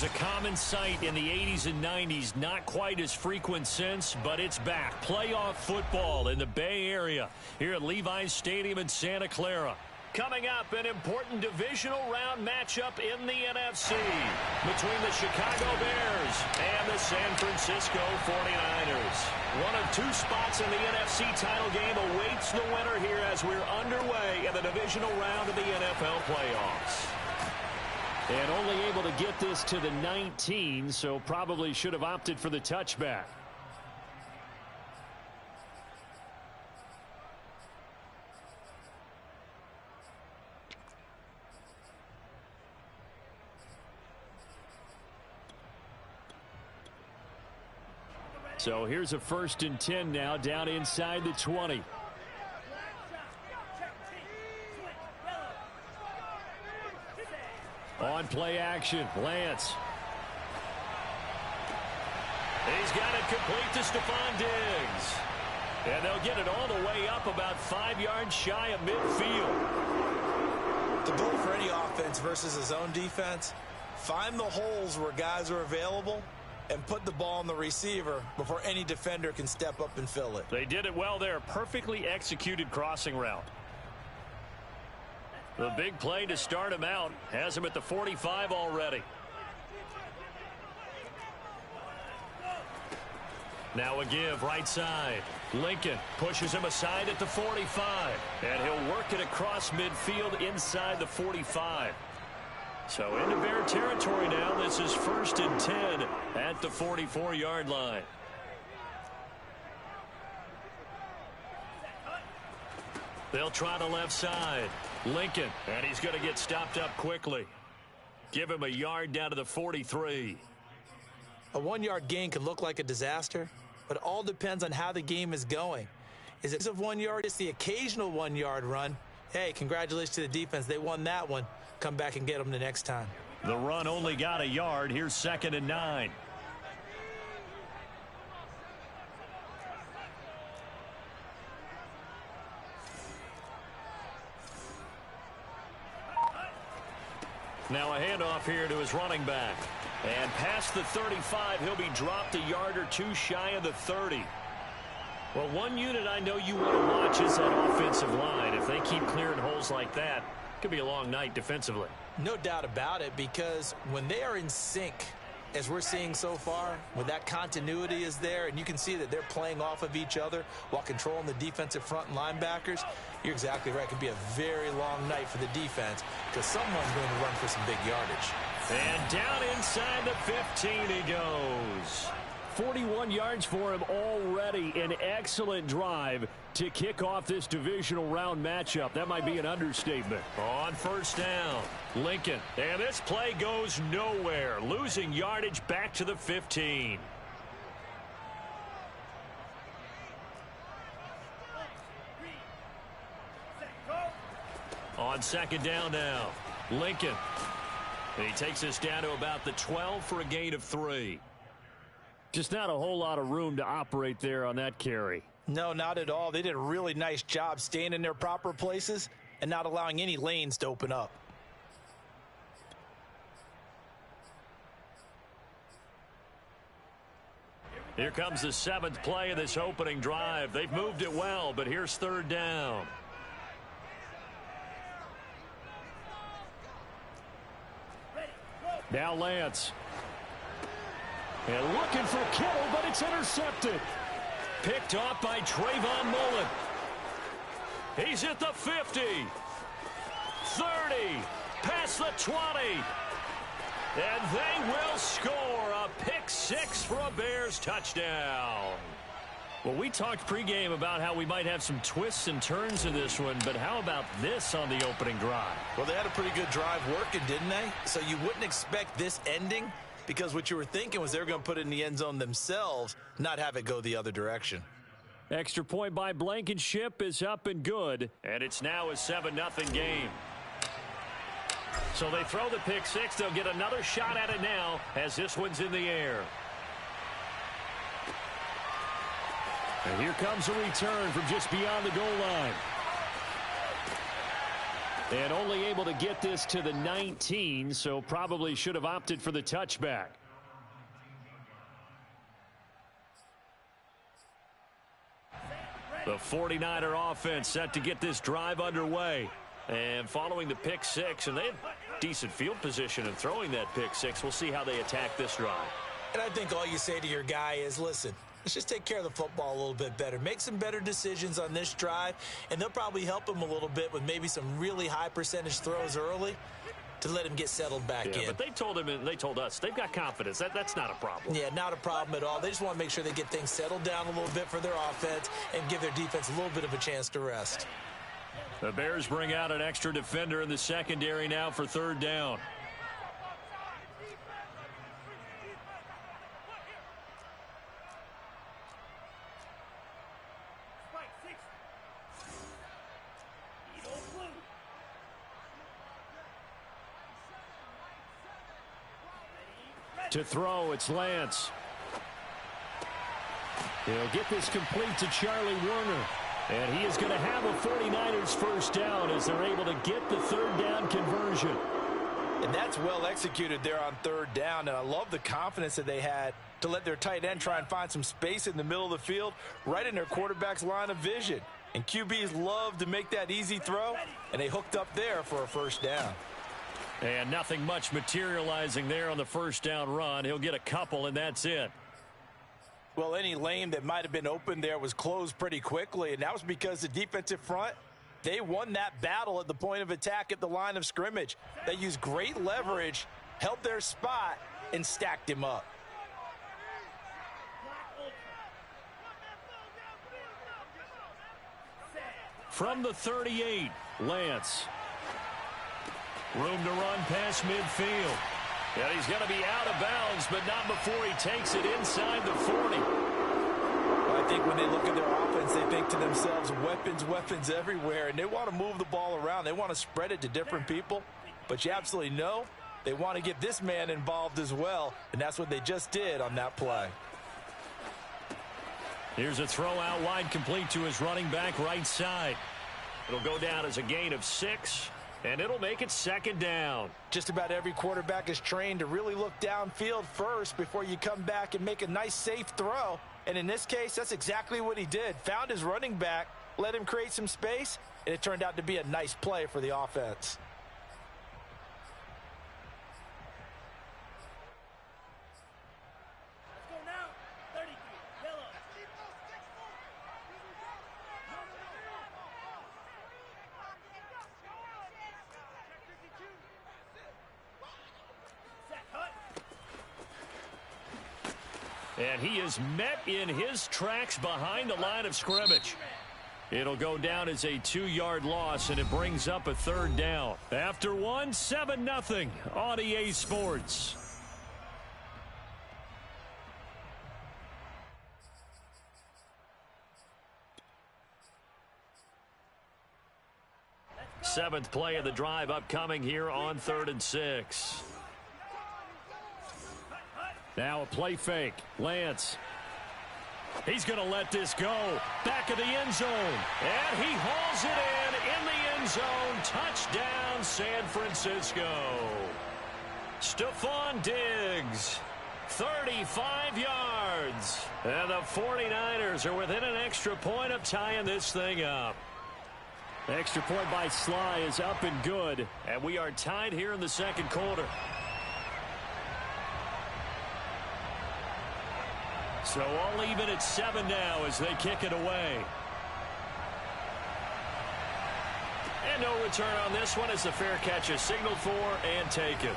was a common sight in the 80s and 90s. Not quite as frequent since, but it's back. Playoff football in the Bay Area here at Levi's Stadium in Santa Clara. Coming up, an important divisional round matchup in the NFC between the Chicago Bears and the San Francisco 49ers. One of two spots in the NFC title game awaits the winner here as we're underway in the divisional round of the NFL playoffs. And only able to get this to the 19, so probably should have opted for the touchback. So here's a 1st and 10 now, down inside the 20. On play action, Lance. He's got it complete to Stephon Diggs. And they'll get it all the way up about 5 yards shy of midfield. The goal for any offense versus his own defense, find the holes where guys are available and put the ball on the receiver before any defender can step up and fill it. They did it well there. Perfectly executed crossing route. The big play to start him out has him at the 45 already. Now a give right side. Lincoln pushes him aside at the 45. And he'll work it across midfield inside the 45. So into Bear territory now. This is 1st and 10 at the 44-yard line. They'll try the left side. Lincoln, and he's going to get stopped up quickly. Give him a yard down to the 43. A 1-yard gain can look like a disaster, but it all depends on how the game is going. Is it of 1 yard? It's the occasional 1-yard run. Hey, congratulations to the defense. They won that one. Come back and get them the next time. The run only got a yard. Here's 2nd and 9. Now a handoff here to his running back. And past the 35, he'll be dropped a yard or two shy of the 30. Well, one unit I know you want to watch is that offensive line. If they keep clearing holes like that, it could be a long night defensively. No doubt about it, because when they are in sync, as we're seeing so far, when that continuity is there and you can see that they're playing off of each other while controlling the defensive front and linebackers, you're exactly right. It could be a very long night for the defense because someone's going to run for some big yardage. And down inside the 15 he goes. 41 yards for him already. An excellent drive to kick off this divisional round matchup. That might be an understatement. On 1st down, Lincoln. And this play goes nowhere. Losing yardage back to the 15. On 2nd down now, Lincoln. And he takes us down to about the 12 for a gain of 3. Just not a whole lot of room to operate there on that carry. No, not at all. They did a really nice job staying in their proper places and not allowing any lanes to open up. Here comes the 7th play of this opening drive. They've moved it well, but here's 3rd down. Now Lance. And looking for Kittle, but it's intercepted. Picked off by Trayvon Mullen. He's at the 50. 30. Past the 20. And they will score a pick 6 for a Bears touchdown. Well, we talked pregame about how we might have some twists and turns in this one, but how about this on the opening drive? Well, they had a pretty good drive working, didn't they? So you wouldn't expect this ending, because what you were thinking was they were going to put it in the end zone themselves, not have it go the other direction. Extra point by Blankenship is up and good, and it's now a 7-0 game. So they throw the pick 6. They'll get another shot at it now as this one's in the air. And here comes a return from just beyond the goal line. And only able to get this to the 19, so probably should have opted for the touchback. The 49er offense set to get this drive underway. And following the pick six, and they had decent field position in throwing that pick six. We'll see how they attack this drive. And I think all you say to your guy is, listen, let's just take care of the football a little bit better. Make some better decisions on this drive, and they'll probably help him a little bit with maybe some really high percentage throws early to let him get settled back in. But they told him, and they told us, they've got confidence. That's not a problem. Yeah, not a problem at all. They just want to make sure they get things settled down a little bit for their offense and give their defense a little bit of a chance to rest. The Bears bring out an extra defender in the secondary now for third down. To throw, it's Lance. He'll get this complete to Charlie Werner. And he is going to have a 49ers first down as they're able to get the third down conversion. And that's well executed there on third down. And I love the confidence that they had to let their tight end try and find some space in the middle of the field, right in their quarterback's line of vision. And QBs love to make that easy throw, and they hooked up there for a first down. And nothing much materializing there on the first down run. He'll get a couple, and that's it. Well, any lane that might have been open there was closed pretty quickly, and that was because the defensive front, they won that battle at the point of attack at the line of scrimmage. They used great leverage, held their spot, and stacked him up. From the 38, Lance. Room to run past midfield. And he's going to be out of bounds, but not before he takes it inside the 40. Well, I think when they look at their offense, they think to themselves, weapons, weapons everywhere, and they want to move the ball around. They want to spread it to different people, but you absolutely know they want to get this man involved as well, and that's what they just did on that play. Here's a throw out wide, complete to his running back right side. It'll go down as a gain of 6. And it'll make it second down. Just about every quarterback is trained to really look downfield first before you come back and make a nice, safe throw. And in this case, that's exactly what he did. Found his running back, let him create some space, and it turned out to be a nice play for the offense. And he is met in his tracks behind the line of scrimmage. It'll go down as a 2-yard loss, and it brings up a third down. After one, 7-0 on EA Sports. Seventh play of the drive upcoming here on 3rd and 6. Now a play fake. Lance. He's going to let this go. Back of the end zone. And he hauls it in the end zone. Touchdown, San Francisco. Stephon Diggs. 35 yards. And the 49ers are within an extra point of tying this thing up. The extra point by Sly is up and good. And we are tied here in the second quarter. So all even at 7 now as they kick it away. And no return on this one as the fair catch is signaled for and taken.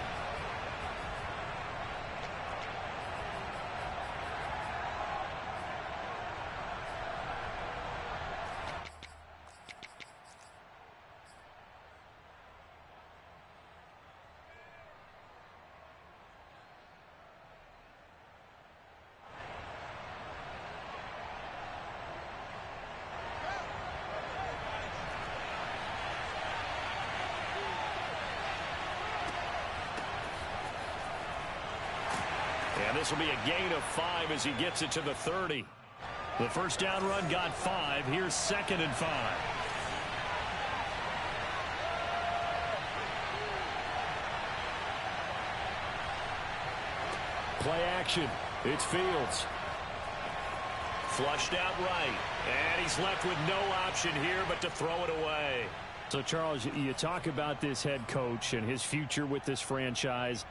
And this will be a gain of 5 as he gets it to the 30. The first down run got 5. Here's 2nd and 5. Play action. It's Fields. Flushed out right. And he's left with no option here but to throw it away. So, Charles, you talk about this head coach and his future with this franchise.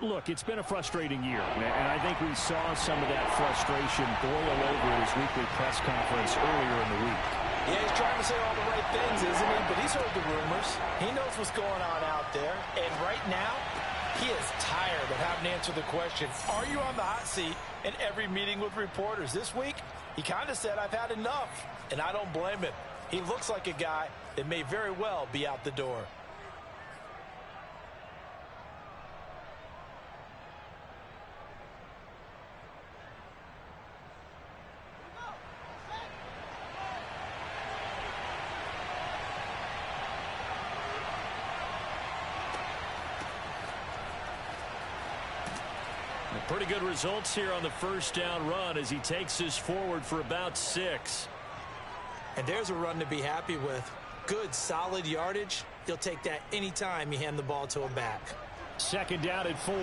Look, it's been a frustrating year, and I think we saw some of that frustration boil over his weekly press conference earlier in the week. Yeah, he's trying to say all the right things, isn't he? But he's heard the rumors. He knows what's going on out there. And right now, he is tired of having to answer the question, are you on the hot seat in every meeting with reporters? This week, he kind of said, I've had enough. And I don't blame him. He looks like a guy that may very well be out the door. Pretty good results here on the first down run as he takes this forward for about 6. And there's a run to be happy with. Good, solid yardage. He'll take that anytime you hand the ball to him back. Second down at 4.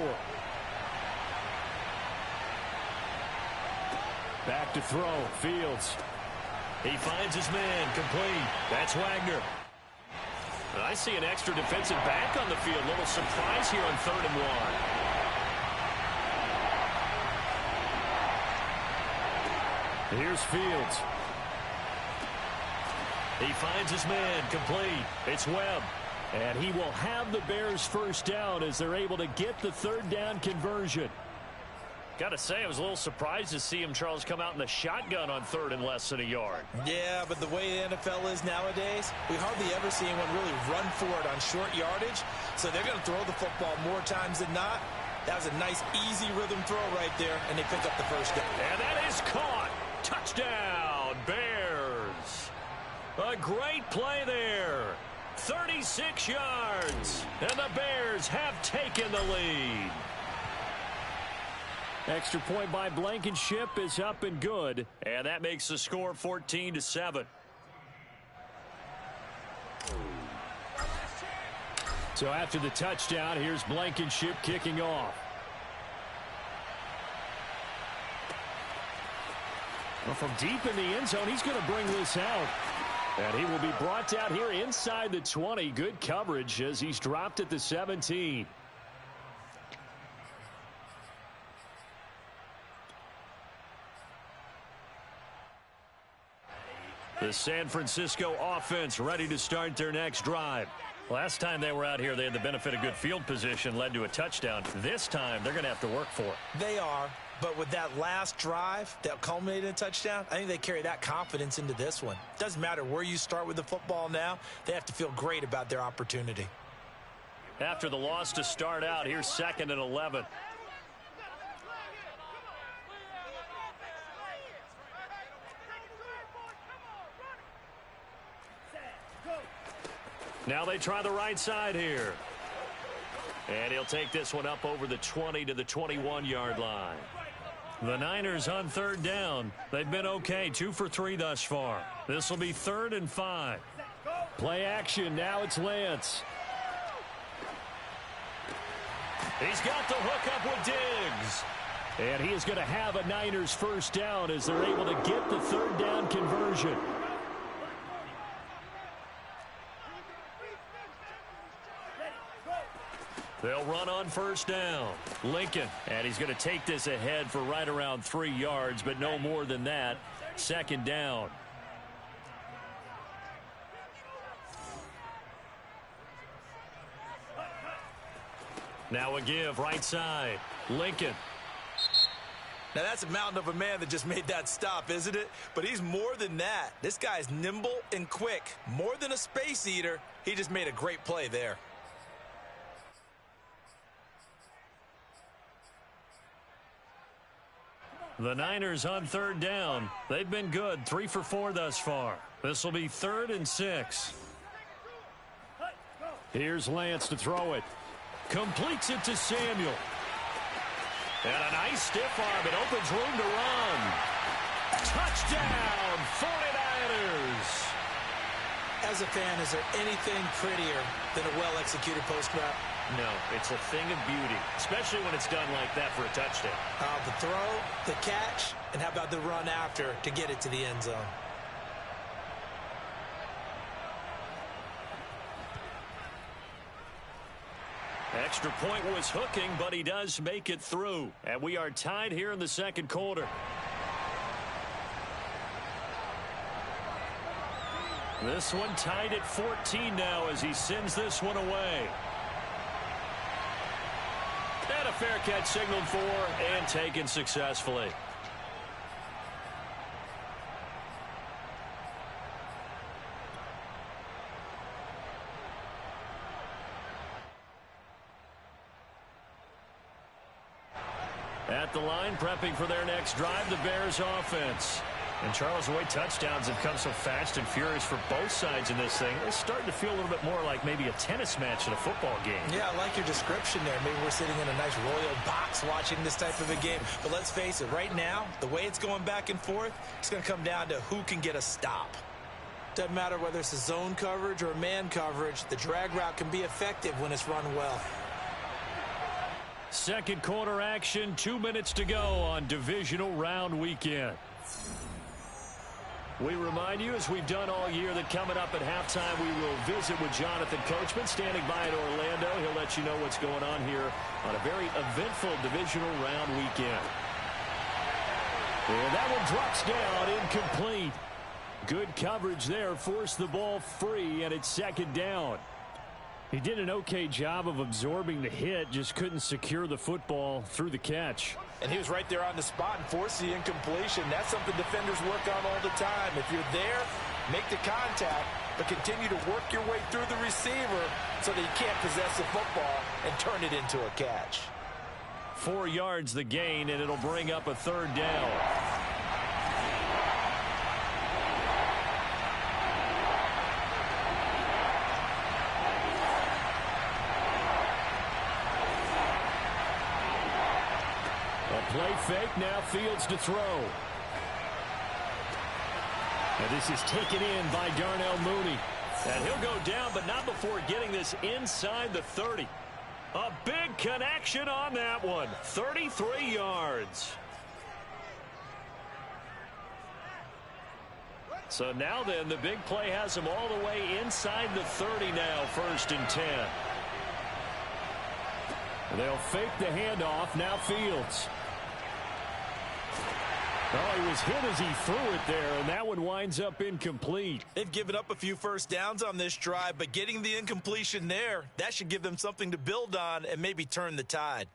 Back to throw. Fields. He finds his man. Complete. That's Wagner. And I see an extra defensive back on the field. Little surprise here on 3rd and 1. Here's Fields. He finds his man. Complete. It's Webb. And he will have the Bears first down as they're able to get the 3rd down conversion. Got to say, I was a little surprised to see him, Charles, come out in the shotgun on 3rd and less than a yard. Yeah, but the way the NFL is nowadays, we hardly ever see anyone really run for it on short yardage. So they're going to throw the football more times than not. That was a nice, easy rhythm throw right there, and they pick up the first down. And that is caught. Touchdown, Bears. A great play there. 36 yards. And the Bears have taken the lead. Extra point by Blankenship is up and good. And that makes the score 14-7. So after the touchdown, here's Blankenship kicking off. Well, from deep in the end zone, he's going to bring this out. And he will be brought down here inside the 20. Good coverage as he's dropped at the 17. The San Francisco offense ready to start their next drive. Last time they were out here, they had the benefit of good field position, led to a touchdown. This time, they're going to have to work for it. They are. But with that last drive that culminated in a touchdown, I think they carry that confidence into this one. Doesn't matter where you start with the football now. They have to feel great about their opportunity. After the loss to start out, here's 2nd and 11. Now they try the right side here. And he'll take this one up over the 20 to the 21-yard line. The Niners on 3rd down. They've been okay, 2 for 3 thus far. This will be 3rd and 5. Play action. Now it's Lance. He's got the hook up with Diggs. And he is going to have a Niners first down as they're able to get the 3rd down conversion. They'll run on first down. Lincoln, and he's going to take this ahead for right around 3 yards, but no more than that. 2nd down. Now a give, right side. Lincoln. Now that's a mountain of a man that just made that stop, isn't it? But he's more than that. This guy's nimble and quick. More than a space eater. He just made a great play there. The Niners on 3rd down. They've been good, 3 for 4 thus far. This will be 3rd and 6. Here's Lance to throw it. Completes it to Samuel. And a nice stiff arm. It opens room to run. Touchdown, 49ers. As a fan, is there anything prettier than a well-executed post route? No, it's a thing of beauty, especially when it's done like that for a touchdown. The throw, the catch, and how about the run after to get it to the end zone? Extra point was hooking, but he does make it through. And we are tied here in the second quarter. This one tied at 14 now as he sends this one away. And a fair catch signaled for and taken successfully. At the line, prepping for their next drive, the Bears offense. And Charles, the way touchdowns have come so fast and furious for both sides in this thing, it's starting to feel a little bit more like maybe a tennis match in a football game. Yeah, I like your description there. Maybe we're sitting in a nice royal box watching this type of a game. But let's face it, right now, the way it's going back and forth, it's going to come down to who can get a stop. Doesn't matter whether it's a zone coverage or a man coverage, the drag route can be effective when it's run well. Second quarter action, 2 minutes to go on divisional round weekend. We remind you, as we've done all year, that coming up at halftime, we will visit with Jonathan Coachman standing by in Orlando. He'll let you know what's going on here on a very eventful divisional round weekend. And that one drops down, incomplete. Good coverage there, forced the ball free, and it's second down. He did an okay job of absorbing the hit, just couldn't secure the football through the catch. And he was right there on the spot and forced the incompletion. That's something defenders work on all the time. If you're there, make the contact, but continue to work your way through the receiver so that you can't possess the football and turn it into a catch. 4 yards the gain, and it'll bring up a third down. Play fake, now Fields to throw. And this is taken in by Darnell Mooney. And he'll go down, but not before getting this inside the 30. A big connection on that one. 33 yards. So now then, the big play has him all the way inside the 30 now, 1st and 10. They'll fake the handoff, now Fields. Oh, he was hit as he threw it there, and that one winds up incomplete. They've given up a few first downs on this drive, but getting the incompletion there, that should give them something to build on and maybe turn the tide.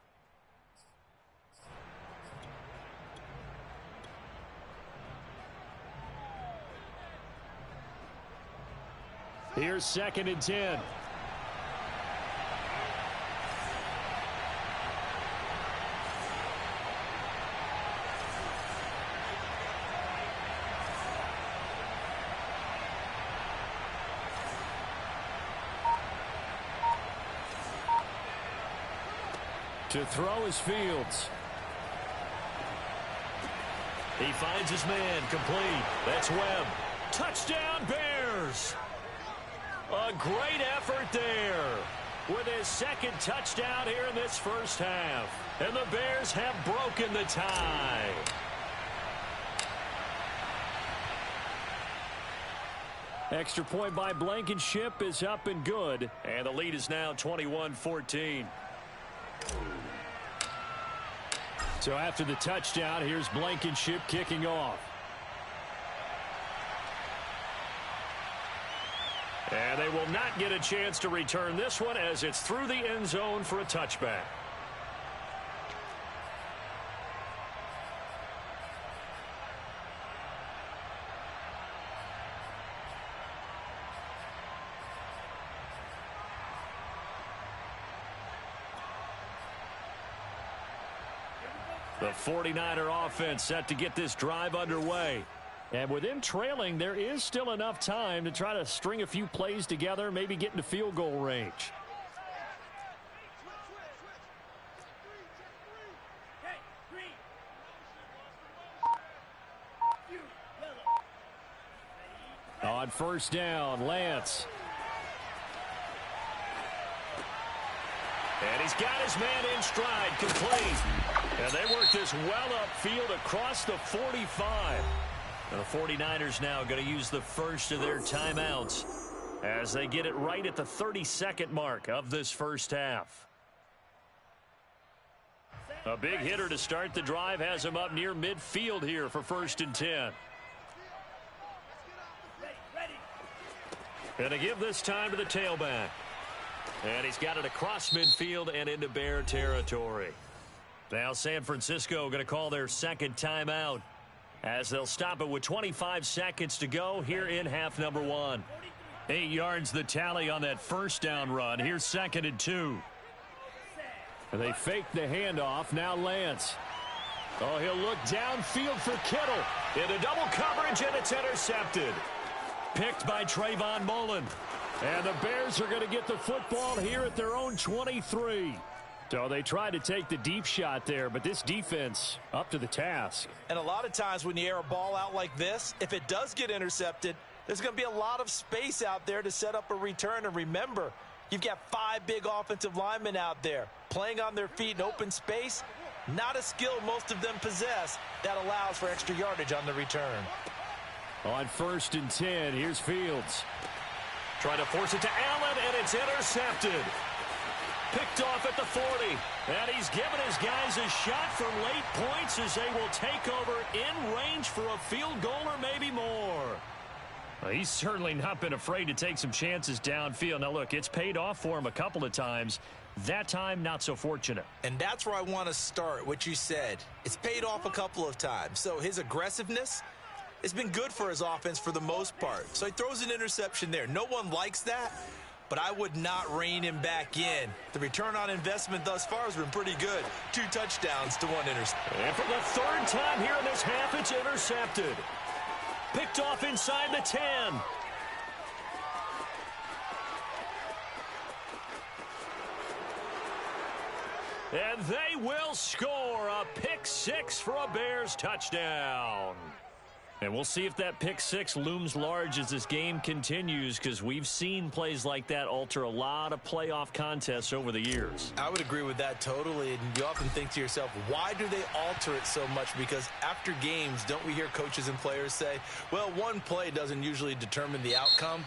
Here's 2nd and 10. To throw is Fields. He finds his man, complete. That's Webb. Touchdown, Bears! A great effort there with his 2nd touchdown here in this first half. And the Bears have broken the tie. Extra point by Blankenship is up and good. And the lead is now 21-14. So after the touchdown, here's Blankenship kicking off. And they will not get a chance to return this one as it's through the end zone for a touchback. The 49er offense set to get this drive underway. And with them trailing, there is still enough time to try to string a few plays together, maybe get into field goal range. On 1st down, Lance. And he's got his man in stride, complete. And they work this well upfield across the 45. And the 49ers now going to use the first of their timeouts as they get it right at the 32nd mark of this first half. A big hitter to start the drive has him up near midfield here for 1st and 10. And to give this time to the tailback. And he's got it across midfield and into Bear territory. Now San Francisco going to call their second timeout as they'll stop it with 25 seconds to go here in half number 1. 8 yards the tally on that first down run. Here's 2nd and 2. They fake the handoff. Now Lance. Oh, he'll look downfield for Kittle. Into double coverage, and it's intercepted. Picked by Trayvon Mullen. And the Bears are going to get the football here at their own 23. So they tried to take the deep shot there, but this defense up to the task. And a lot of times when you air a ball out like this, if it does get intercepted, there's going to be a lot of space out there to set up a return. And remember, you've got 5 big offensive linemen out there playing on their feet in open space. Not a skill most of them possess that allows for extra yardage on the return. On 1st and 10, here's Fields. Trying to force it to Allen, and it's intercepted. Picked off at the 40. And he's given his guys a shot for late points as they will take over in range for a field goal or maybe more. Well, he's certainly not been afraid to take some chances downfield. Now, look, it's paid off for him a couple of times. That time, not so fortunate. And that's where I want to start, what you said. It's paid off a couple of times. So his aggressiveness has been good for his offense for the most part. So he throws an interception there. No one likes that, but I would not rein him back in. The return on investment thus far has been pretty good. 2 touchdowns to 1 interception. And for the 3rd time here in this half, it's intercepted. Picked off inside the 10. And they will score a pick 6 for a Bears touchdown. And we'll see if that pick 6 looms large as this game continues, because we've seen plays like that alter a lot of playoff contests over the years. I would agree with that totally. And you often think to yourself, why do they alter it so much? Because after games, don't we hear coaches and players say, well, one play doesn't usually determine the outcome?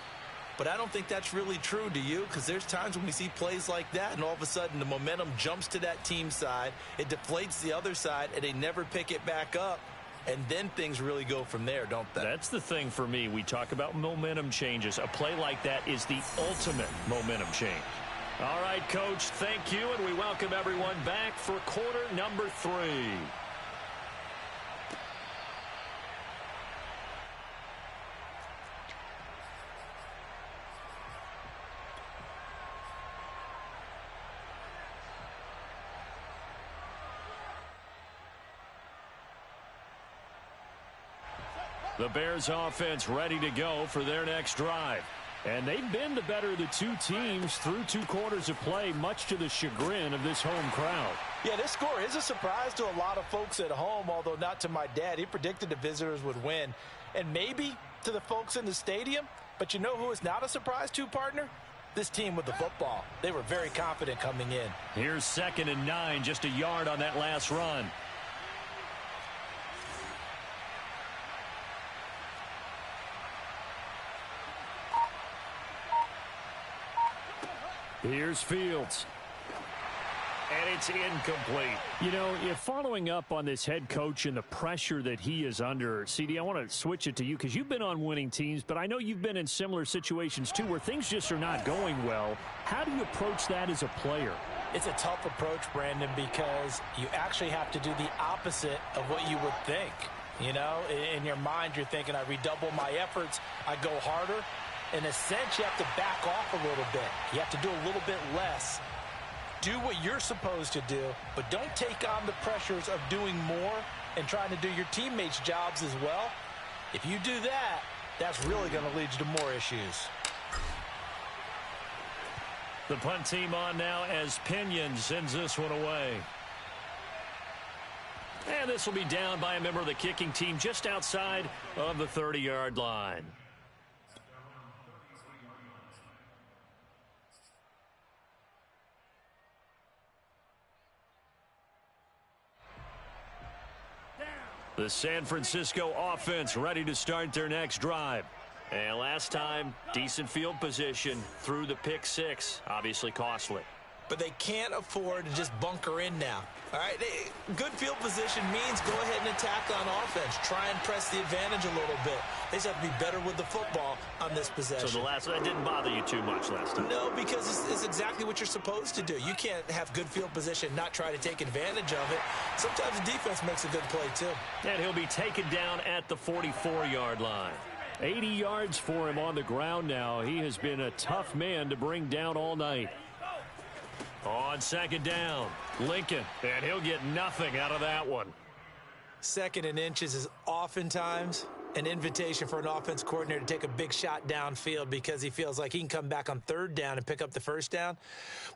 But I don't think that's really true, do you? Because there's times when we see plays like that, and all of a sudden the momentum jumps to that team side. It deflates the other side, and they never pick it back up. And then things really go from there, don't they? That's the thing for me. We talk about momentum changes. A play like that is the ultimate momentum change. All right, Coach, thank you, and we welcome everyone back for quarter number 3. The Bears offense ready to go for their next drive. And they've been the better of the 2 teams through 2 quarters of play, much to the chagrin of this home crowd. Yeah, this score is a surprise to a lot of folks at home, although not to my dad. He predicted the visitors would win. And maybe to the folks in the stadium. But you know who is not a surprise to, partner? This team with the football. They were very confident coming in. Here's 2nd and 9, just a yard on that last run. Here's Fields. And it's incomplete. You know, if following up on this head coach and the pressure that he is under, CD, I want to switch it to you because you've been on winning teams, but I know you've been in similar situations too where things just are not going well. How do you approach that as a player? It's a tough approach, Brandon, because you actually have to do the opposite of what you would think. You know, in your mind, you're thinking, I redouble my efforts, I go harder. In a sense, you have to back off a little bit. You have to do a little bit less. Do what you're supposed to do, but don't take on the pressures of doing more and trying to do your teammates' jobs as well. If you do that, that's really going to lead you to more issues. The punt team on now as Pinion sends this one away. And this will be down by a member of the kicking team just outside of the 30-yard line. The San Francisco offense ready to start their next drive. And last time, decent field position through the pick six. Obviously costly. But they can't afford to just bunker in now. All right, good field position means go ahead and attack on offense. Try and press the advantage a little bit. They just have to be better with the football on this possession. So that didn't bother you too much last time? No, because it's exactly what you're supposed to do. You can't have good field position, not try to take advantage of it. Sometimes the defense makes a good play, too. And he'll be taken down at the 44-yard line. 80 yards for him on the ground now. He has been a tough man to bring down all night. On second down, Lincoln, and he'll get nothing out of that one. Second and inches is oftentimes an invitation for an offense coordinator to take a big shot downfield because he feels like he can come back on third down and pick up the first down.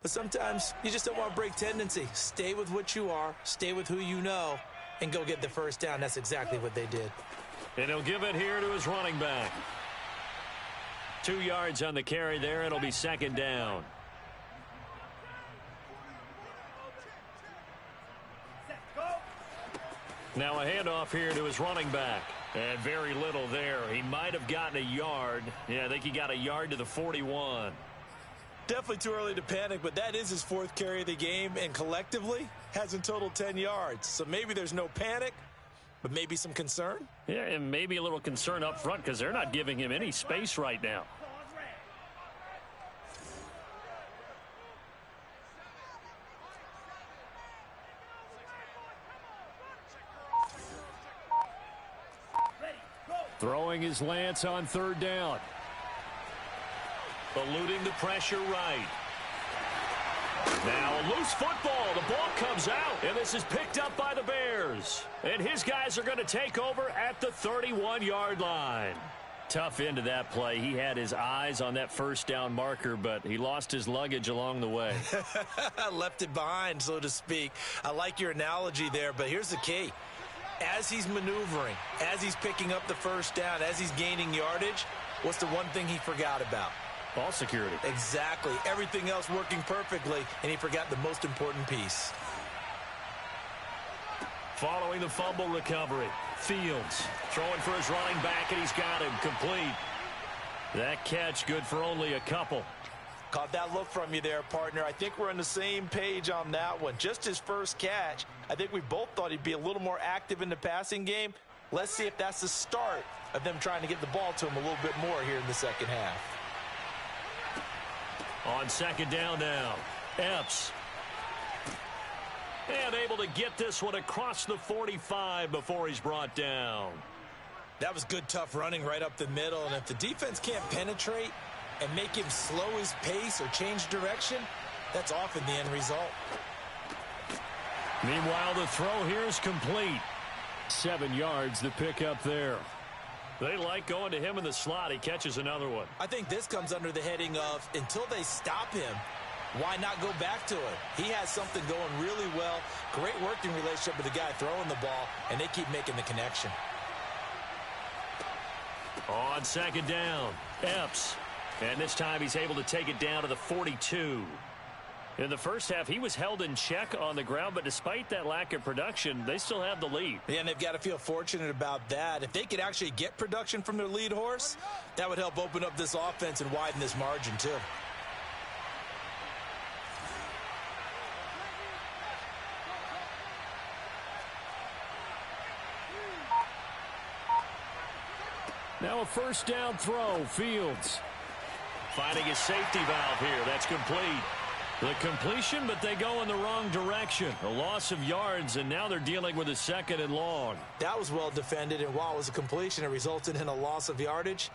But sometimes you just don't want to break tendency. Stay with what you are, stay with who you know, and go get the first down. That's exactly what they did. And he'll give it here to his running back. 2 yards on the carry there. It'll be second down. Now a handoff here to his running back. And very little there. He might have gotten a yard. Yeah, I think he got a yard to the 41. Definitely too early to panic, but that is his fourth carry of the game, and collectively has in total 10 yards. So maybe there's no panic, but maybe some concern. Yeah, and maybe a little concern up front because they're not giving him any space right now. Throwing his Lance on third down. Eluding the pressure right. Now a loose football. The ball comes out, and this is picked up by the Bears. And his guys are going to take over at the 31-yard line. Tough end of that play. He had his eyes on that first down marker, but he lost his luggage along the way. Left it behind, so to speak. I like your analogy there, but here's the key. As he's maneuvering, as he's picking up the first down, as he's gaining yardage, what's the one thing he forgot about? Ball security. Exactly. Everything else working perfectly, and he forgot the most important piece. Following the fumble recovery, Fields throwing for his running back, and he's got him complete. That catch good for only a couple. Caught that look from you there, partner. I think we're on the same page on that one. Just his first catch. I think we both thought he'd be a little more active in the passing game. Let's see if that's the start of them trying to get the ball to him a little bit more here in the second half. On second down now, Epps. And able to get this one across the 45 before he's brought down. That was good, tough running right up the middle. And if the defense can't penetrate and make him slow his pace or change direction, that's often the end result. Meanwhile, the throw here is complete. 7 yards, the pickup there. They like going to him in the slot. He catches another one. I think this comes under the heading of until they stop him, why not go back to it? He has something going really well. Great working relationship with the guy throwing the ball, and they keep making the connection. On second down, Epps. And this time he's able to take it down to the 42. In the first half, he was held in check on the ground, but despite that lack of production, they still have the lead. Yeah, and they've got to feel fortunate about that. If they could actually get production from their lead horse, that would help open up this offense and widen this margin, too. Now a first down throw, Fields. Finding a safety valve here. That's complete. The completion, but they go in the wrong direction. A loss of yards, and now they're dealing with a second and long. That was well defended, and while it was a completion, it resulted in a loss of yardage.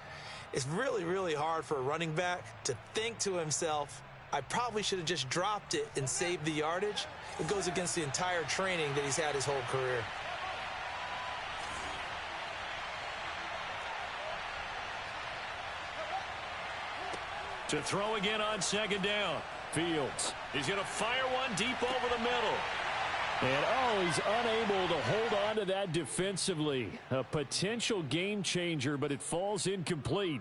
It's really, really hard for a running back to think to himself, I probably should have just dropped it and saved the yardage. It goes against the entire training that he's had his whole career. To throw again on second down. Fields. He's going to fire one deep over the middle. And, he's unable to hold on to that defensively. A potential game changer, but it falls incomplete.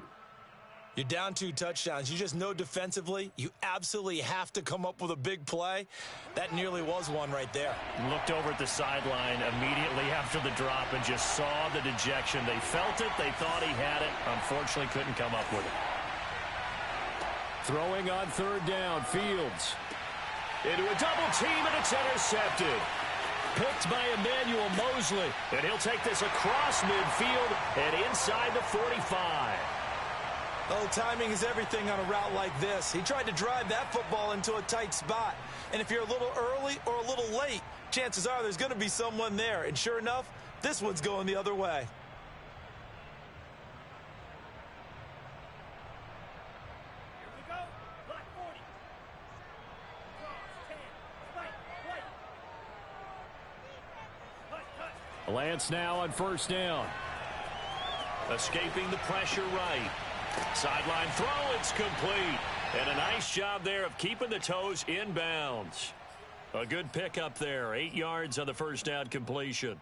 You're down 2 touchdowns. You just know defensively you absolutely have to come up with a big play. That nearly was one right there. Looked over at the sideline immediately after the drop and just saw the dejection. They felt it. They thought he had it. Unfortunately, couldn't come up with it. Throwing on 3rd down, Fields. Into a double team, and it's intercepted. Picked by Emmanuel Mosley. And he'll take this across midfield and inside the 45. Oh, timing is everything on a route like this. He tried to drive that football into a tight spot. And if you're a little early or a little late, chances are there's going to be someone there. And sure enough, this one's going the other way. Lance now on 1st down. Escaping the pressure right. Sideline throw, it's complete. And a nice job there of keeping the toes in bounds. A good pickup there. 8 yards on the 1st down completion.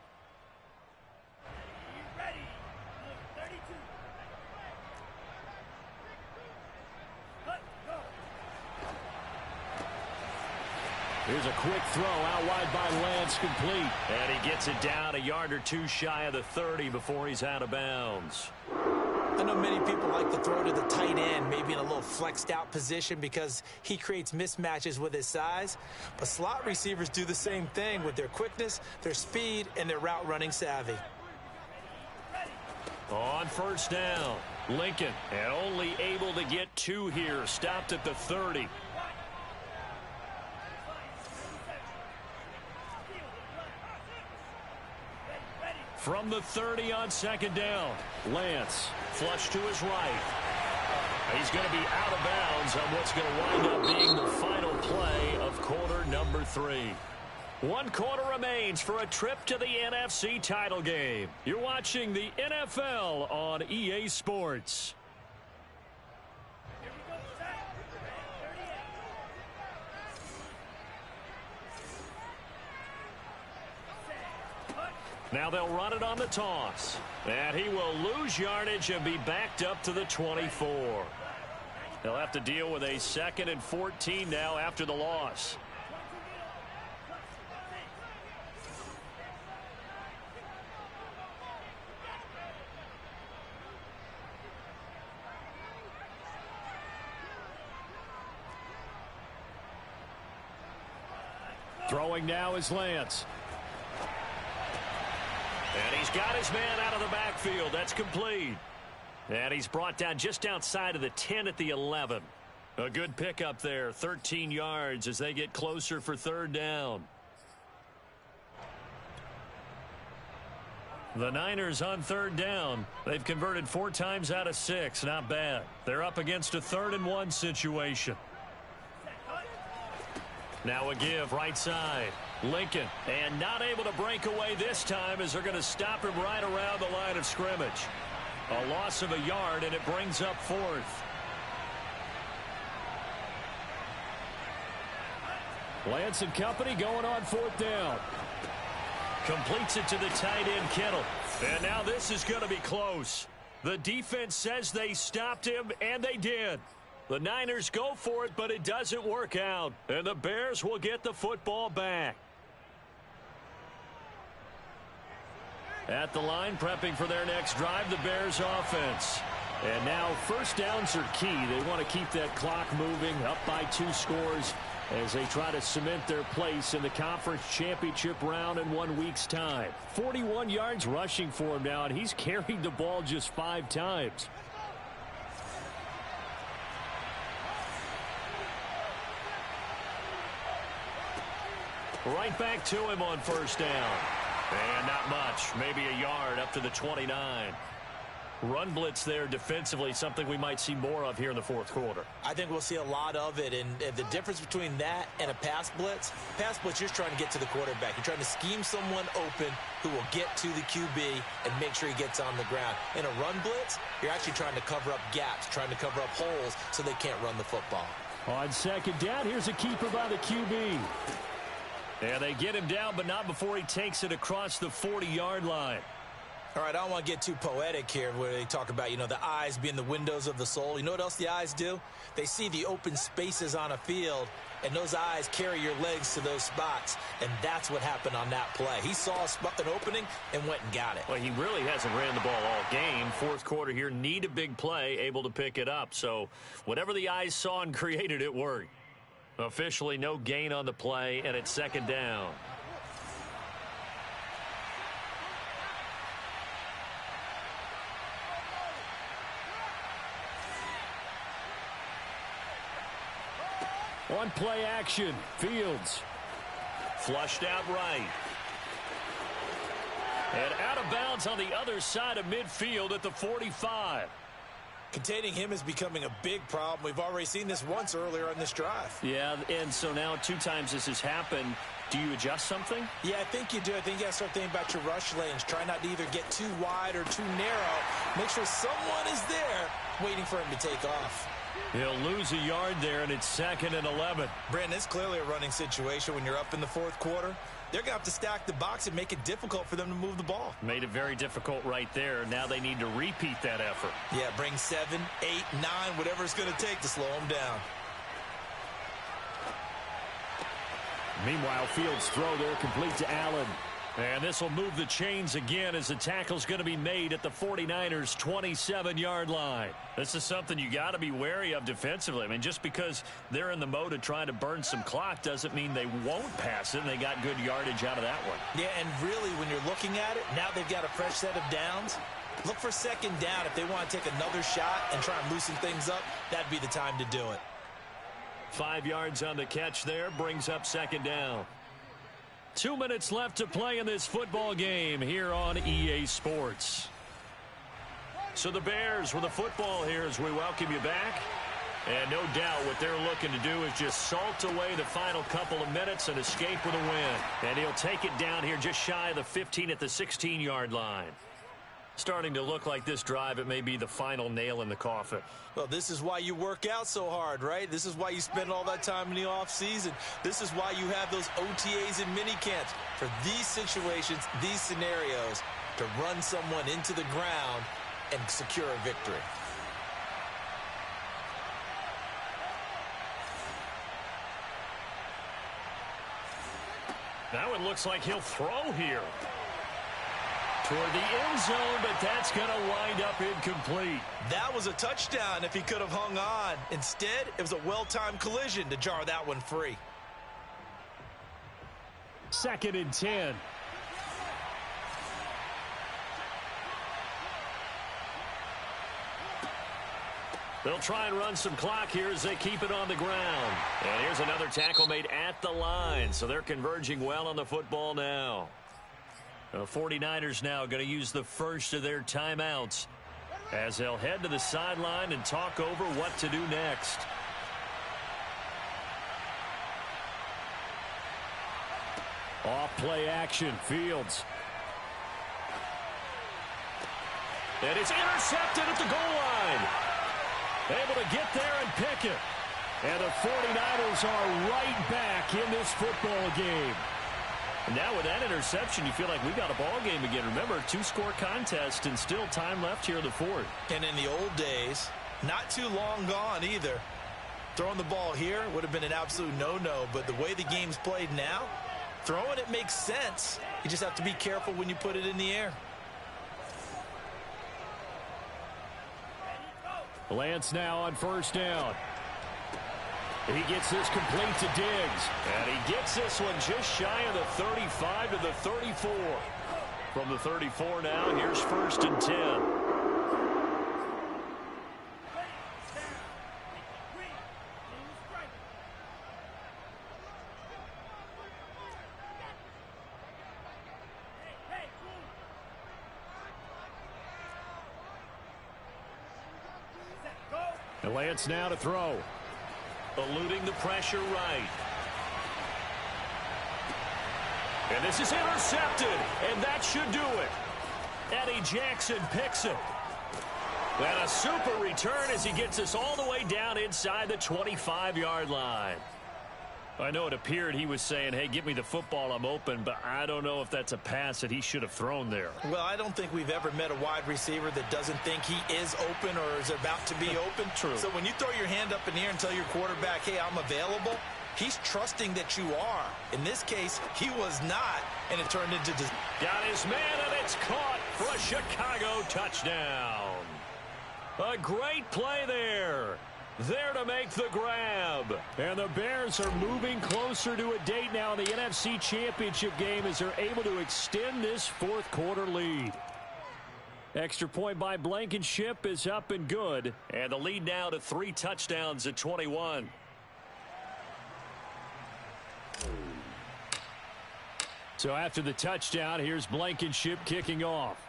Here's a quick throw out wide by Lance, complete. And he gets it down a yard or 2 shy of the 30 before he's out of bounds. I know many people like to throw to the tight end, maybe in a little flexed out position because he creates mismatches with his size. But slot receivers do the same thing with their quickness, their speed, and their route running savvy. On 1st down, Lincoln, and only able to get 2 here. Stopped at the 30. From the 30 on 2nd down, Lance flush to his right. He's going to be out of bounds on what's going to wind up being the final play of quarter number 3. 1 quarter remains for a trip to the NFC title game. You're watching the NFL on EA Sports. Now they'll run it on the toss. And he will lose yardage and be backed up to the 24. They'll have to deal with a 2nd and 14 now after the loss. Throwing now is Lance. And he's got his man out of the backfield. That's complete. And he's brought down just outside of the 10 at the 11. A good pickup there. 13 yards as they get closer for 3rd down. The Niners on 3rd down. They've converted 4 times out of 6. Not bad. They're up against a 3rd and 1 situation. Now a give right side. Lincoln, and not able to break away this time as they're going to stop him right around the line of scrimmage. A loss of a yard, and it brings up 4th. Lance and company going on 4th down. Completes it to the tight end, Kittle. And now this is going to be close. The defense says they stopped him, and they did. The Niners go for it, but it doesn't work out. And the Bears will get the football back. At the line, prepping for their next drive, the Bears offense. And now 1st downs are key. They want to keep that clock moving, up by 2 scores as they try to cement their place in the conference championship round in 1 week's time. 41 yards rushing for him now, and he's carried the ball just 5 times. Right back to him on 1st down. And not much, maybe a yard up to the 29. Run blitz there defensively, something we might see more of here in the 4th quarter. I think we'll see a lot of it, and the difference between that and a pass blitz, you're just trying to get to the quarterback. You're trying to scheme someone open who will get to the QB and make sure he gets on the ground. In a run blitz, you're actually trying to cover up gaps, trying to cover up holes so they can't run the football. On 2nd down, here's a keeper by the QB. And they get him down, but not before he takes it across the 40-yard line. All right, I don't want to get too poetic here where they talk about, the eyes being the windows of the soul. You know what else the eyes do? They see the open spaces on a field, and those eyes carry your legs to those spots, and that's what happened on that play. He saw an opening and went and got it. Well, he really hasn't ran the ball all game. Fourth quarter here, need a big play, able to pick it up. So whatever the eyes saw and created, it worked. Officially no gain on the play, and it's second down. On play action, Fields. Flushed out right. And out of bounds on the other side of midfield at the 45. Containing him is becoming a big problem. We've already seen this once earlier on this drive. Yeah, and so now 2 times this has happened. Do you adjust something? Yeah, I think you do. I think you got to start thinking about your rush lanes. Try not to either get too wide or too narrow. Make sure someone is there waiting for him to take off. He'll lose a yard there, and it's 2nd and 11. Brandon, it's clearly a running situation when you're up in the fourth quarter. They're going to have to stack the box and make it difficult for them to move the ball. Made it very difficult right there. Now they need to repeat that effort. Yeah, bring 7, 8, 9, whatever it's going to take to slow them down. Meanwhile, Fields' throw there complete to Allen. And this will move the chains again as the tackle's going to be made at the 49ers' 27-yard line. This is something you got to be wary of defensively. I mean, just because they're in the mode of trying to burn some clock doesn't mean they won't pass it, and they got good yardage out of that one. Yeah, and really, when you're looking at it, now they've got a fresh set of downs. Look for second down. If they want to take another shot and try and loosen things up, that'd be the time to do it. 5 yards on the catch there, brings up second down. 2 minutes left to play in this football game here on EA Sports. So the Bears with the football here as we welcome you back. And no doubt what they're looking to do is just salt away the final couple of minutes and escape with a win. And he'll take it down here just shy of the 15 at the 16-yard line. Starting to look like this drive, it may be the final nail in the coffin. Well, this is why you work out so hard, right? This is why you spend all that time in the offseason. This is why you have those OTAs and mini camps. For these situations, these scenarios, to run someone into the ground and secure a victory. Now it looks like he'll throw here. Toward the end zone, but that's going to wind up incomplete. That was a touchdown if he could have hung on. Instead, it was a well-timed collision to jar that one free. 2nd and 10. They'll try and run some clock here as they keep it on the ground. And here's another tackle made at the line, so they're converging well on the football now. The 49ers now going to use the first of their timeouts as they'll head to the sideline and talk over what to do next. Off play action, Fields. And it's intercepted at the goal line. Able to get there and pick it. And the 49ers are right back in this football game. And now with that interception, you feel like we got a ball game again. Remember, 2-score contest and still time left here in the fourth. And in the old days, not too long gone either. Throwing the ball here would have been an absolute no-no. But the way the game's played now, throwing it makes sense. You just have to be careful when you put it in the air. Lance now on first down. He gets this complete to Diggs. And he gets this one just shy of the 35 to the 34. From the 34 now, here's 1st and 10. And Lance now to throw. Eluding the pressure right. And this is intercepted, and that should do it. Eddie Jackson picks it. And a super return as he gets us all the way down inside the 25-yard line. I know it appeared he was saying, hey, give me the football, I'm open, but I don't know if that's a pass that he should have thrown there. Well, I don't think we've ever met a wide receiver that doesn't think he is open or is about to be open. True. So when you throw your hand up in the air and tell your quarterback, hey, I'm available, he's trusting that you are. In this case, he was not, and it turned into... Got his man, and it's caught for a Chicago touchdown. A great play there. There to make the grab. And the Bears are moving closer to a date now in the NFC Championship game as they're able to extend this fourth quarter lead. Extra point by Blankenship is up and good. And the lead now to 3 touchdowns at 21. So after the touchdown, here's Blankenship kicking off.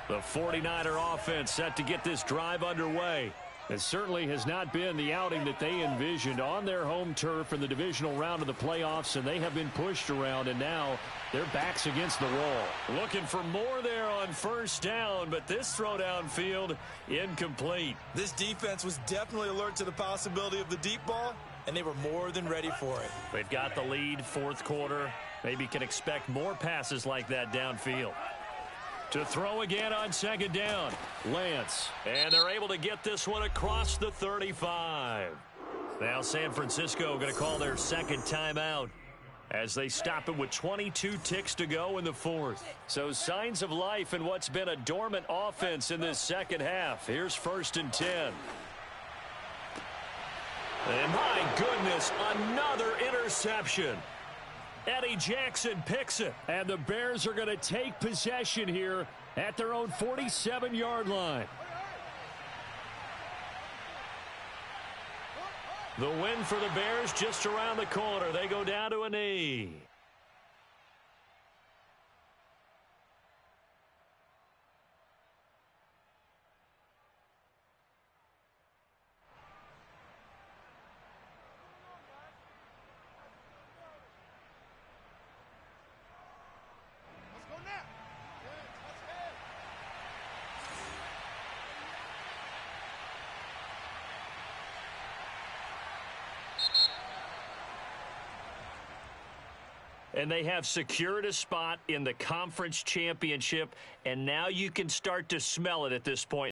The 49er offense set to get this drive underway. It certainly has not been the outing that they envisioned on their home turf in the divisional round of the playoffs, and they have been pushed around, and now their backs against the wall. Looking for more there on first down, but this throw downfield incomplete. This defense was definitely alert to the possibility of the deep ball, and they were more than ready for it. They've got the lead, fourth quarter. Maybe can expect more passes like that downfield. To throw again on second down, Lance. And they're able to get this one across the 35. Now San Francisco going to call their second timeout as they stop it with 22 ticks to go in the fourth. So signs of life in what's been a dormant offense in this second half. Here's 1st and 10. And my goodness, another interception. Eddie Jackson picks it, and the Bears are going to take possession here at their own 47-yard line. The win for the Bears just around the corner. They go down to a knee. And they have secured a spot in the conference championship, and now you can start to smell it at this point.